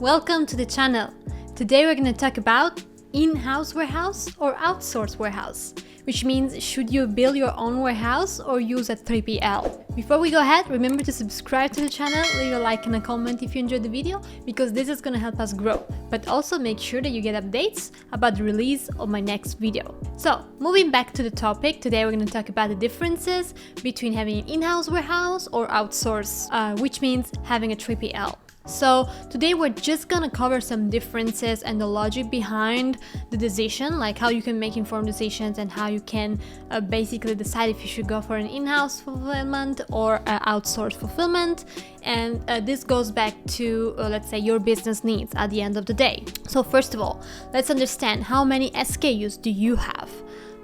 Welcome to the channel. Today we're going to talk about in-house warehouse or outsourced warehouse, which means should you build your own warehouse or use a 3PL? Before we go ahead, remember to subscribe to the channel, leave a like and a comment if you enjoyed the video, because this is going to help us grow. But also make sure that you get updates about the release of my next video. So, moving back to the topic, today we're going to talk about the differences between having an in-house warehouse or outsource, which means having a 3PL. So today we're just gonna cover some differences and the logic behind the decision, like how you can make informed decisions and how you can basically decide if you should go for an in-house fulfillment or outsourced fulfillment. And this goes back to, let's say, your business needs at the end of the day. So first of all, let's understand how many SKUs do you have?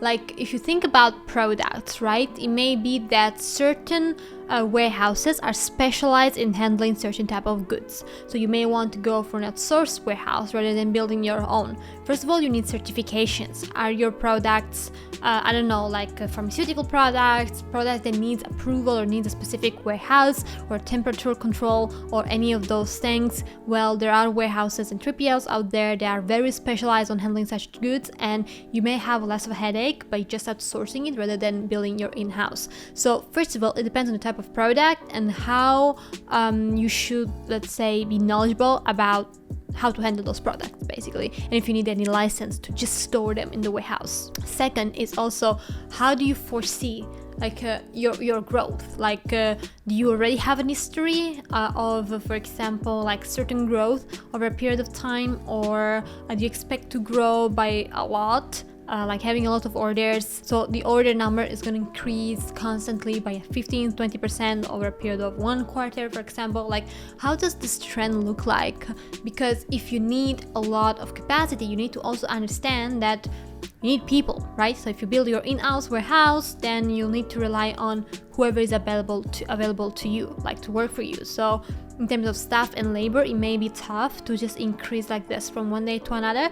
Like if you think about products, right? It may be that certain warehouses are specialized in handling certain type of goods. So you may want to go for an outsourced warehouse rather than building your own. First of all, you need certifications. Are your products, I don't know, like pharmaceutical products that needs approval or needs a specific warehouse or temperature control or any of those things? Well, there are warehouses and 3PLs out there that are very specialized on handling such goods, and you may have less of a headache by just outsourcing it rather than building your in-house. So first of all, it depends on the type of product and how you should, let's say, be knowledgeable about how to handle those products basically, and if you need any license to just store them in the warehouse. Second is also how do you foresee your growth, like do you already have an history of, for example, like certain growth over a period of time, or do you expect to grow by a lot? Like having a lot of orders, so the order number is going to increase constantly by 15-20% over a period of 1 quarter, for example. Like how does this trend look like? Because if you need a lot of capacity, you need to also understand that you need people, right? So if you build your in-house warehouse, then you'll need to rely on whoever is available to you, like to work for you. So in terms of staff and labor, it may be tough to just increase like this from one day to another,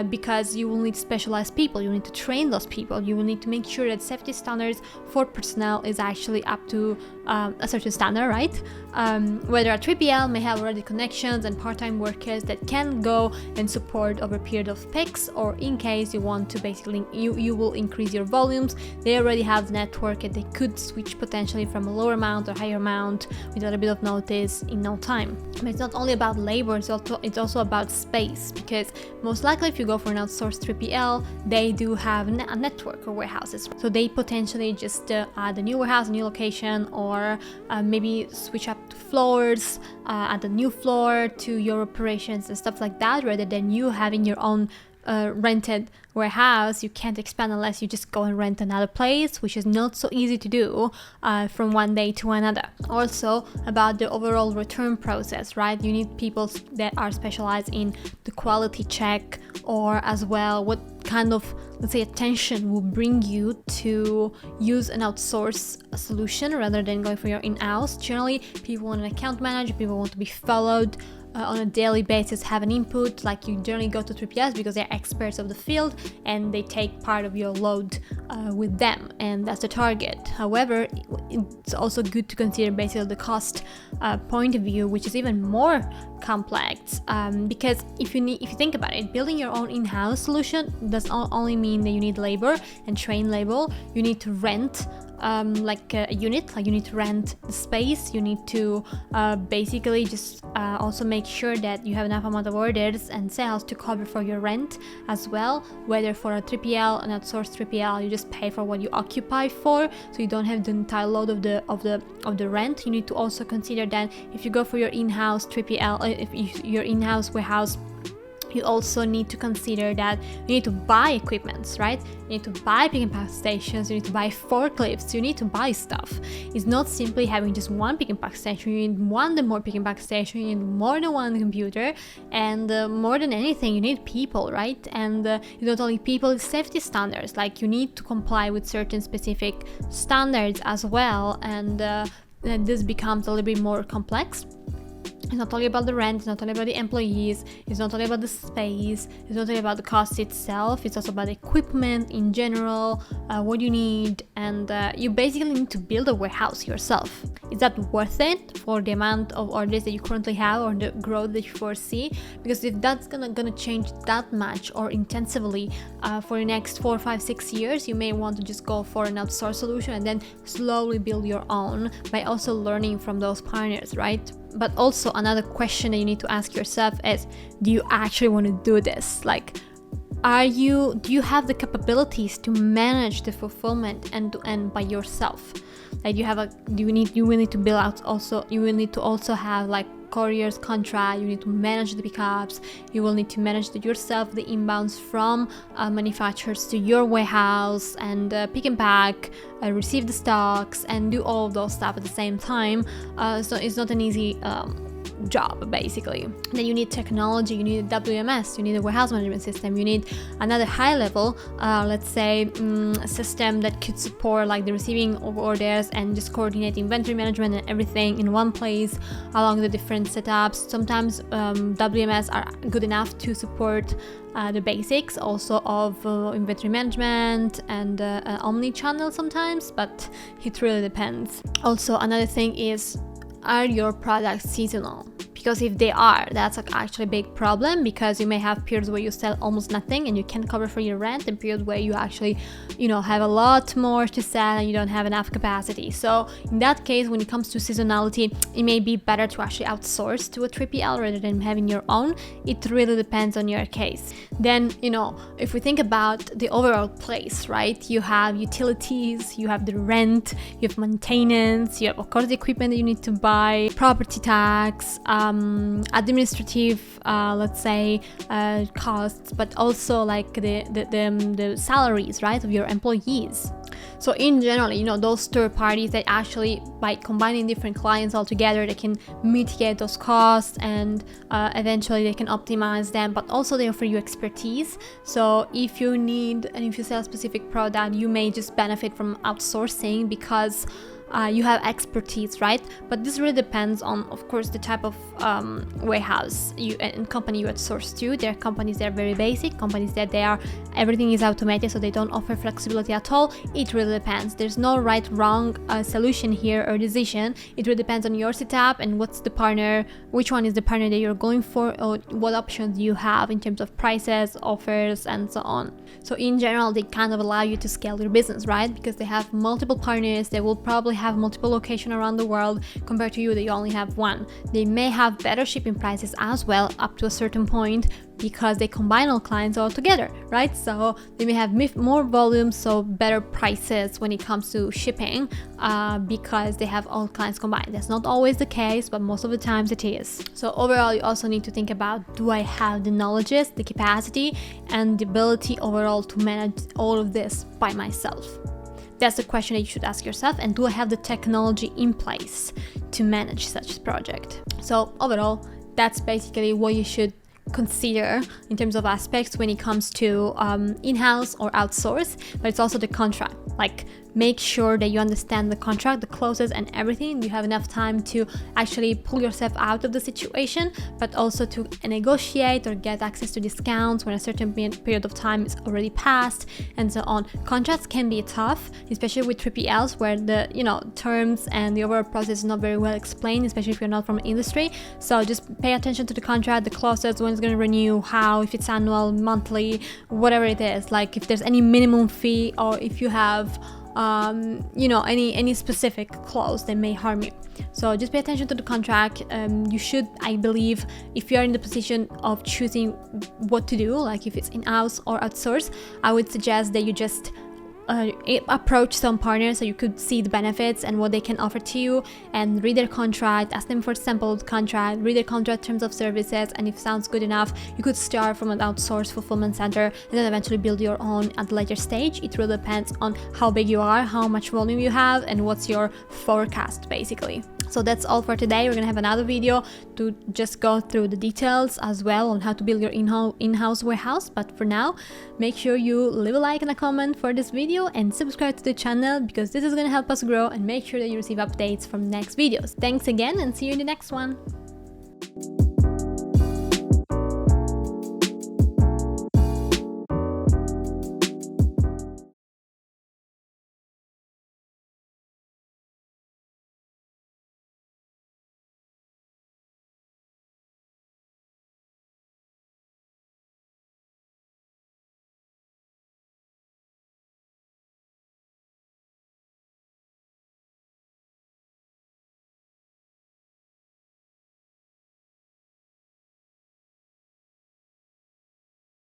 because you will need specialized people. You need to train those people. You will need to make sure that safety standards for personnel is actually up to a certain standard, right? Whether a 3PL may have already connections and part-time workers that can go and support over a period of picks, or in case you want to basically, you will increase your volumes, they already have the network and they could switch potentially from a lower amount or higher amount with a little bit of notice in no time. But it's not only about labor, it's also about space, because most likely if you go for an outsourced 3PL, they do have a network of warehouses, so they potentially just add a new warehouse, a new location, or maybe switch up to floors, add a new floor to your operations and stuff like that, rather than you having your own rented warehouse. You can't expand unless you just go and rent another place, which is not so easy to do from one day to another. Also about the overall return process, right? You need people that are specialized in the quality check, or as well what kind of, let's say, attention will bring you to use an outsourced solution rather than going for your in-house. Generally, people want an account manager, people want to be followed on a daily basis, have an input. Like you generally go to 3PLs because they're experts of the field and they take part of your load with them, and that's the target. However, it's also good to consider basically the cost point of view, which is even more complex, because if you think about it, building your own in-house solution does not only mean that you need labor and train labor. You need to rent like a unit, like you need to rent the space, you need to basically just also make sure that you have enough amount of orders and sales to cover for your rent as well. Whether for a 3PL, an outsourced 3PL, you just pay for what you occupy for, so you don't have the entire load of the rent. You need to also consider that if you go for your in-house 3PL, if your in-house warehouse, you also need to consider that you need to buy equipments, right? You need to buy pick and pack stations, you need to buy forklifts, you need to buy stuff. It's not simply having just one pick and pack station, you need one more pick and pack station, you need more than one computer, and more than anything, you need people, right? And not only people, it's safety standards, like you need to comply with certain specific standards as well, and this becomes a little bit more complex. It's not only about the rent, it's not only about the employees, it's not only about the space, it's not only about the cost itself, it's also about equipment in general, what you need, and you basically need to build a warehouse yourself. Is that worth it for the amount of orders that you currently have or the growth that you foresee? Because if that's gonna change that much or intensively for the next 4, 5, 6 years, you may want to just go for an outsourced solution and then slowly build your own by also learning from those partners, right? But also another question that you need to ask yourself is, do you actually want to do this? Like, do you have the capabilities to manage the fulfillment end to end by yourself? Like, you will need to build out also, you will need to also have like couriers contract, you need to manage the pickups, you will need to manage yourself the inbounds from manufacturers to your warehouse and pick and pack, receive the stocks and do all of those stuff at the same time. So it's not an easy job basically. Then you need technology, you need a WMS, you need a warehouse management system, you need another high level let's say system that could support like the receiving of orders and just coordinate inventory management and everything in one place along the different setups. Sometimes WMS are good enough to support the basics also of inventory management and omni-channel sometimes, but it really depends. Also another thing is, are your products seasonal? Because if they are, that's actually a big problem, because you may have periods where you sell almost nothing and you can't cover for your rent, and periods where you actually, have a lot more to sell and you don't have enough capacity. So in that case, when it comes to seasonality, it may be better to actually outsource to a 3PL rather than having your own. It really depends on your case. Then, if we think about the overall place, right? You have utilities, you have the rent, you have maintenance, you have of course the equipment that you need to buy, property tax, administrative let's say costs, but also like the salaries, right, of your employees. So in general, those third parties that actually, by combining different clients all together, they can mitigate those costs and eventually they can optimize them, but also they offer you expertise. So if you need and if you sell a specific product, you may just benefit from outsourcing because you have expertise, right? But this really depends on, of course, the type of warehouse and company you outsource to. There are companies that are very basic, companies that everything is automated, so they don't offer flexibility at all. It really depends. There's no right, wrong solution here or decision. It really depends on your setup and what's the partner, which one is the partner that you're going for, or what options you have in terms of prices, offers, and so on. So in general, they kind of allow you to scale your business, right? Because they have multiple partners, they will probably have multiple locations around the world compared to you that you only have one. They may have better shipping prices as well up to a certain point because they combine all clients all together, right? So they may have more volume, so better prices when it comes to shipping because they have all clients combined. That's not always the case, but most of the times it is. So overall, you also need to think about, do I have the knowledge, the capacity, and the ability overall to manage all of this by myself? That's the question that you should ask yourself. And do I have the technology in place to manage such a project? So overall, that's basically what you should consider in terms of aspects when it comes to in-house or outsource. But it's also the contract. Like, make sure that you understand the contract, the clauses and everything. You have enough time to actually pull yourself out of the situation, but also to negotiate or get access to discounts when a certain period of time is already passed, and so on. Contracts can be tough, especially with 3PLs where the terms and the overall process is not very well explained, especially if you're not from the industry. So just pay attention to the contract, the clauses, when it's going to renew, how, if it's annual, monthly, whatever it is, like if there's any minimum fee, or if you have any specific clause that may harm you. So just pay attention to the contract. You should, I believe, if you are in the position of choosing what to do, like if it's in-house or outsource, I would suggest that you just approach some partners so you could see the benefits and what they can offer to you, and read their contract, ask them for a sampled contract, read their contract terms of services, and if it sounds good enough, you could start from an outsourced fulfillment center and then eventually build your own at a later stage. It really depends on how big you are, how much volume you have, and what's your forecast basically. So that's all for today. We're gonna have another video to just go through the details as well on how to build your in-house warehouse. But for now, make sure you leave a like and a comment for this video and subscribe to the channel, because this is gonna help us grow, and make sure that you receive updates from next videos. Thanks again, and see you in the next one.